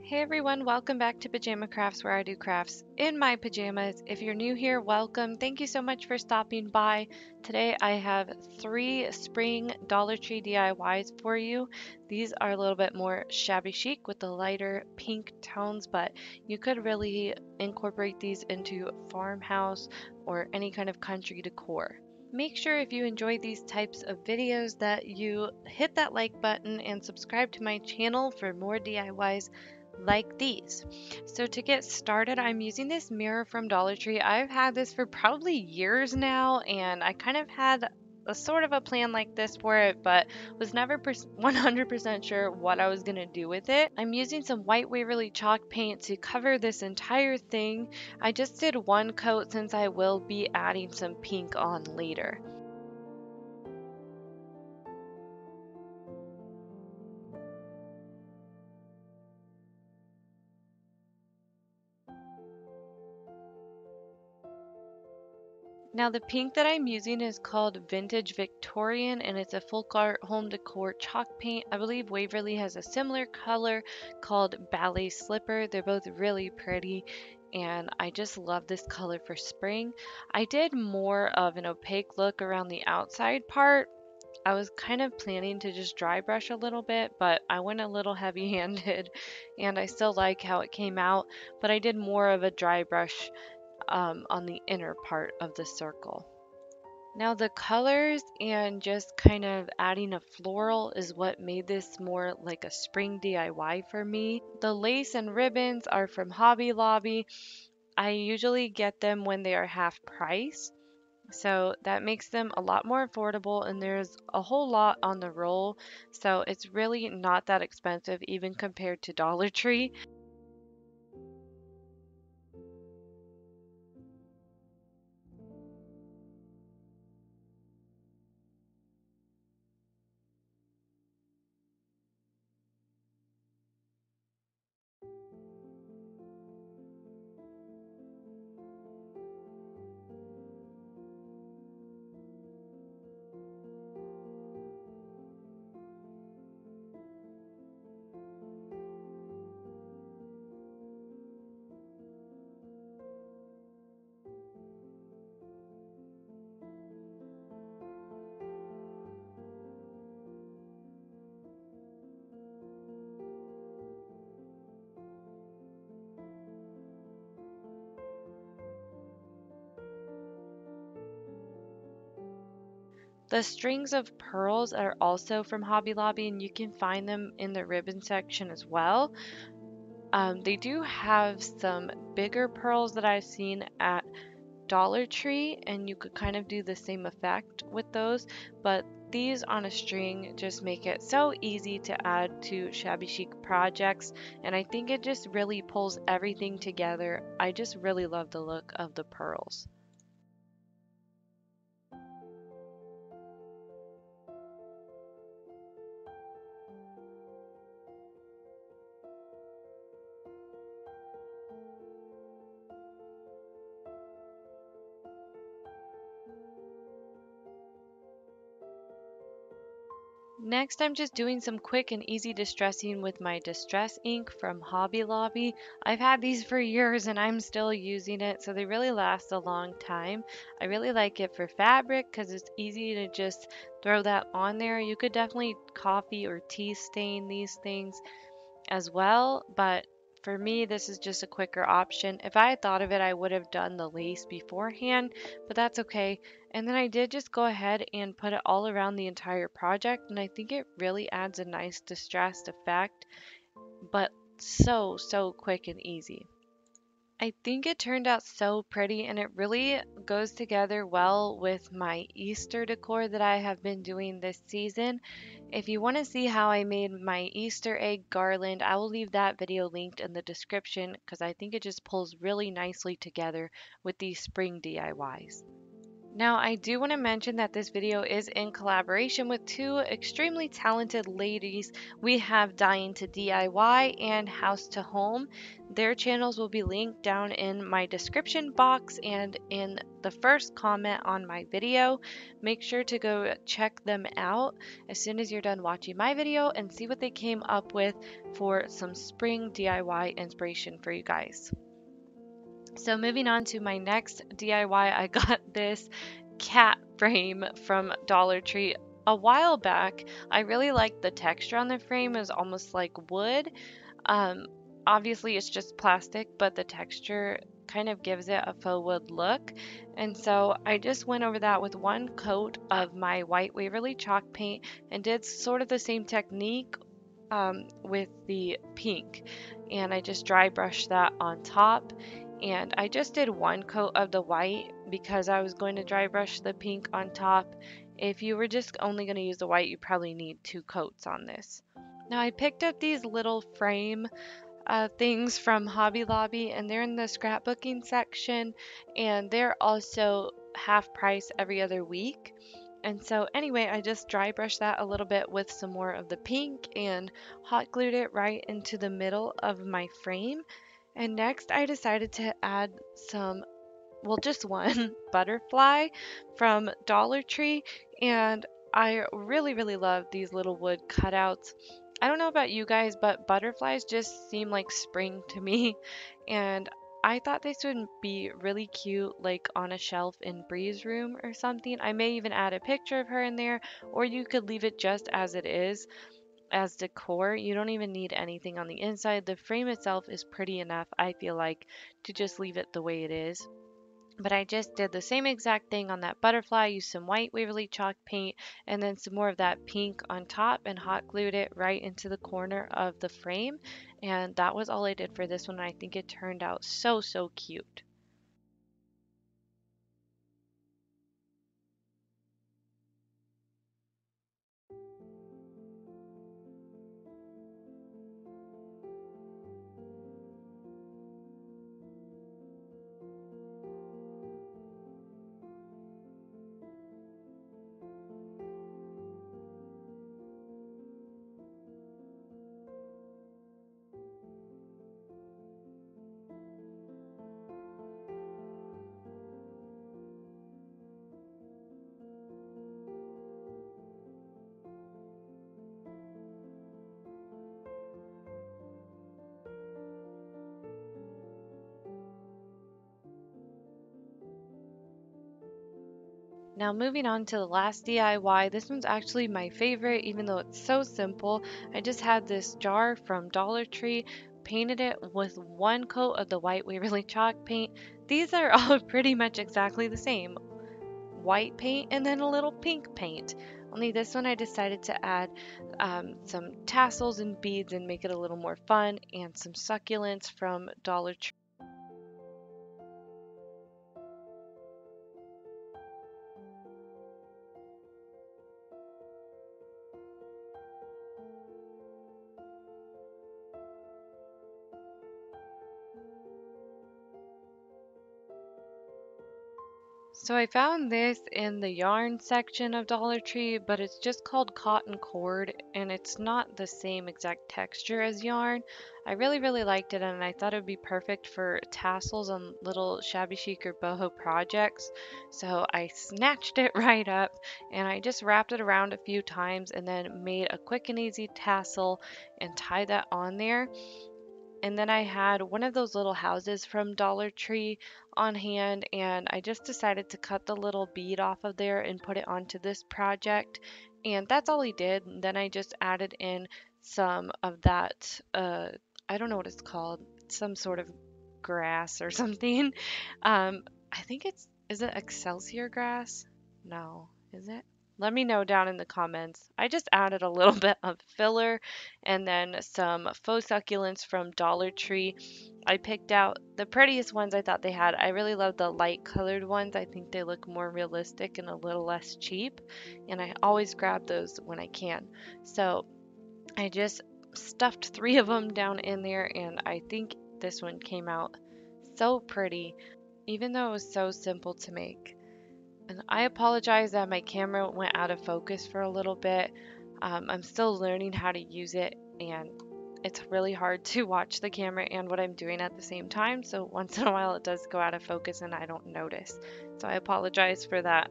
Hey everyone, welcome back to Pajama Crafts, where I do crafts in my pajamas. If you're new here, welcome. Thank you so much for stopping by. Today I have three spring Dollar Tree DIYs for you. These are a little bit more shabby chic with the lighter pink tones, but you could really incorporate these into farmhouse or any kind of country decor. Make sure if you enjoy these types of videos that you hit that like button and subscribe to my channel for more DIYs like these. So to get started, I'm using this mirror from Dollar Tree. I've had this for probably years now, and I kind of had a sort of a plan like this for it, but was never 100% sure what I was going to do with it. I'm using some white Waverly chalk paint to cover this entire thing. I just did one coat since I will be adding some pink on later. Now the pink that I'm using is called Vintage Victorian, and it's a folk art home decor chalk paint. I believe Waverly has a similar color called Ballet Slipper. They're both really pretty and I just love this color for spring. I did more of an opaque look around the outside part. I was kind of planning to just dry brush a little bit, but I went a little heavy handed and I still like how it came out, but I did more of a dry brush on the inner part of the circle. Now the colors and just kind of adding a floral is what made this more like a spring DIY for me. The lace and ribbons are from Hobby Lobby. I usually get them when they are half price. So that makes them a lot more affordable and there's a whole lot on the roll. So it's really not that expensive even compared to Dollar Tree. The strings of pearls are also from Hobby Lobby, and you can find them in the ribbon section as well. They do have some bigger pearls that I've seen at Dollar Tree, and you could kind of do the same effect with those, but these on a string just make it so easy to add to shabby chic projects, and I think it just really pulls everything together. I just really love the look of the pearls. Next, I'm just doing some quick and easy distressing with my Distress ink from Hobby Lobby. I've had these for years and I'm still using it, so they really last a long time. I really like it for fabric because it's easy to just throw that on there. You could definitely coffee or tea stain these things as well, but for me, this is just a quicker option. If I had thought of it, I would have done the lace beforehand, but that's okay. And then I did just go ahead and put it all around the entire project, and I think it really adds a nice distressed effect, but so quick and easy. I think it turned out so pretty and it really goes together well with my Easter decor that I have been doing this season. If you want to see how I made my Easter egg garland, I will leave that video linked in the description because I think it just pulls really nicely together with these spring DIYs. Now, I do want to mention that this video is in collaboration with two extremely talented ladies. We have Dying to DIY and House to Home. Their channels will be linked down in my description box and in the first comment on my video. Make sure to go check them out as soon as you're done watching my video and see what they came up with for some spring DIY inspiration for you guys. So moving on to my next DIY, I got this cat frame from Dollar Tree a while back. I really liked the texture on the frame. It was almost like wood. Um, Obviously it's just plastic, but the texture kind of gives it a faux wood look. And so I just went over that with one coat of my white Waverly chalk paint and did sort of the same technique with the pink, and I just dry brushed that on top, and I just did one coat of the white because I was going to dry brush the pink on top. If you were just only going to use the white, you probably need two coats on this. Now I picked up these little frame things from Hobby Lobby, and they're in the scrapbooking section, and they're also half price every other week. And so anyway, I just dry brushed that a little bit with some more of the pink and hot glued it right into the middle of my frame. And next I decided to add some, well, just one butterfly from Dollar Tree. And I really love these little wood cutouts. I don't know about you guys, but butterflies just seem like spring to me. And I thought this would be really cute, like on a shelf in Bree's room or something. I may even add a picture of her in there, or you could leave it just as it is as decor. You don't even need anything on the inside. The frame itself is pretty enough, I feel like, to just leave it the way it is. But I just did the same exact thing on that butterfly, used some white Waverly chalk paint and then some more of that pink on top and hot glued it right into the corner of the frame. And that was all I did for this one. I think it turned out so cute. Now moving on to the last DIY, this one's actually my favorite even though it's so simple. I just had this jar from Dollar Tree, painted it with one coat of the white Waverly chalk paint. These are all pretty much exactly the same. White paint and then a little pink paint. Only this one I decided to add some tassels and beads and make it a little more fun, and some succulents from Dollar Tree. So I found this in the yarn section of Dollar Tree, but it's just called cotton cord and it's not the same exact texture as yarn. I really liked it, and I thought it would be perfect for tassels on little shabby chic or boho projects. So I snatched it right up and I just wrapped it around a few times and then made a quick and easy tassel and tied that on there. And then I had one of those little houses from Dollar Tree on hand, and I just decided to cut the little bead off of there and put it onto this project. And that's all I did. And then I just added in some of that, I don't know what it's called, some sort of grass or something. I think is it Excelsior grass? No, is it? Let me know down in the comments. I just added a little bit of filler and then some faux succulents from Dollar Tree. I picked out the prettiest ones I thought they had. I really love the light colored ones. I think they look more realistic and a little less cheap. And I always grab those when I can. So I just stuffed three of them down in there, and I think this one came out so pretty, even though it was so simple to make. And I apologize that my camera went out of focus for a little bit. I'm still learning how to use it, and it's really hard to watch the camera and what I'm doing at the same time. So once in a while it does go out of focus and I don't notice. So I apologize for that.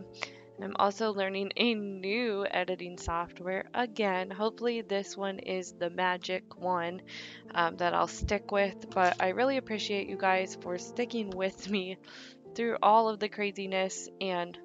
And I'm also learning a new editing software again. Hopefully this one is the magic one that I'll stick with. But I really appreciate you guys for sticking with me through all of the craziness, and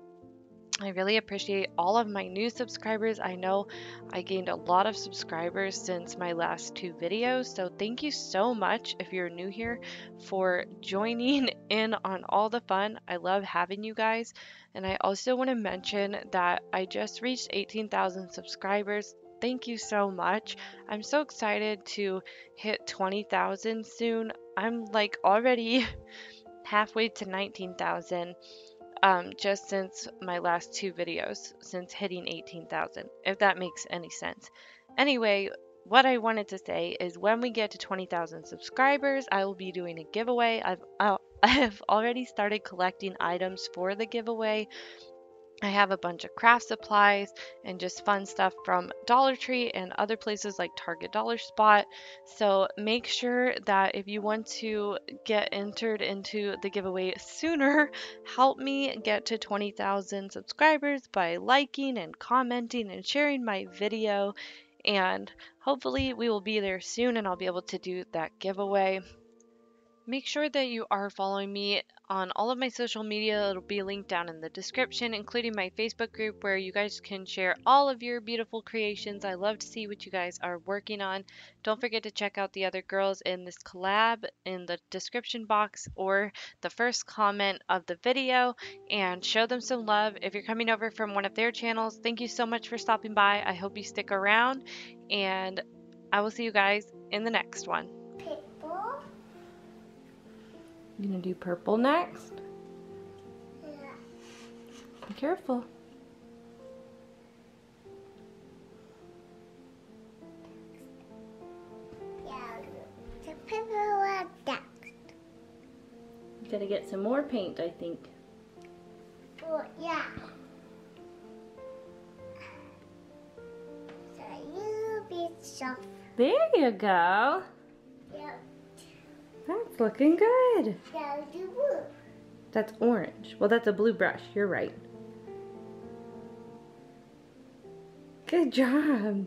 I really appreciate all of my new subscribers. I know I gained a lot of subscribers since my last 2 videos, so thank you so much if you're new here for joining in on all the fun. I love having you guys. And I also want to mention that I just reached 18,000 subscribers. Thank you so much. I'm so excited to hit 20,000 soon. I'm like already halfway to 19,000 just since my last 2 videos, since hitting 18,000, if that makes any sense. Anyway, what I wanted to say is when we get to 20,000 subscribers, I will be doing a giveaway. I have already started collecting items for the giveaway. I have a bunch of craft supplies and just fun stuff from Dollar Tree and other places like Target Dollar Spot. So make sure that if you want to get entered into the giveaway sooner, help me get to 20,000 subscribers by liking and commenting and sharing my video. And hopefully we will be there soon and I'll be able to do that giveaway. Make sure that you are following me on all of my social media. It'll be linked down in the description, including my Facebook group where you guys can share all of your beautiful creations. I love to see what you guys are working on. Don't forget to check out the other girls in this collab in the description box or the first comment of the video, and show them some love. If you're coming over from one of their channels, thank you so much for stopping by. I hope you stick around, and I will see you guys in the next one. You gonna do purple next? Yeah. Be careful. Yeah, the purple one next. You gotta get some more paint, I think. Oh, yeah. So you be soft. There you go. Yeah. That's looking good. Yeah, do blue. That's orange. Well, that's a blue brush. You're right. Good job.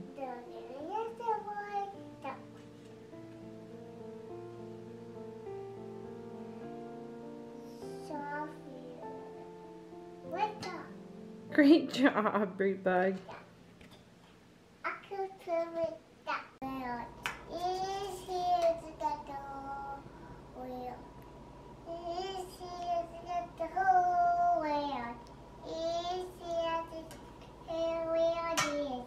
Great job, Breedbug. I could put it that way. Is here to get the whole wheel. Is here to get the whole wheel. Is here to get the wheel.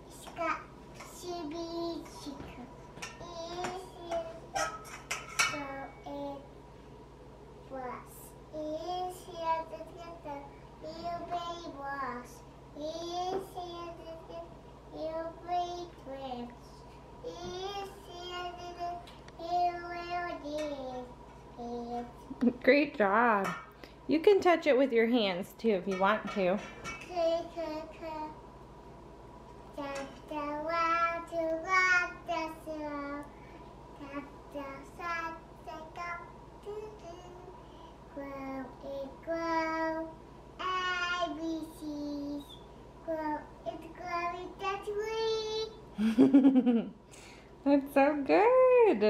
It's got CB chicken. Is here so it was. Is here to get the little baby was. Is here to get little baby twins. Is here to get little deer. Great job. You can touch it with your hands too if you want to. Grow, ABCs, grow, it's growing, that's we. That's so good.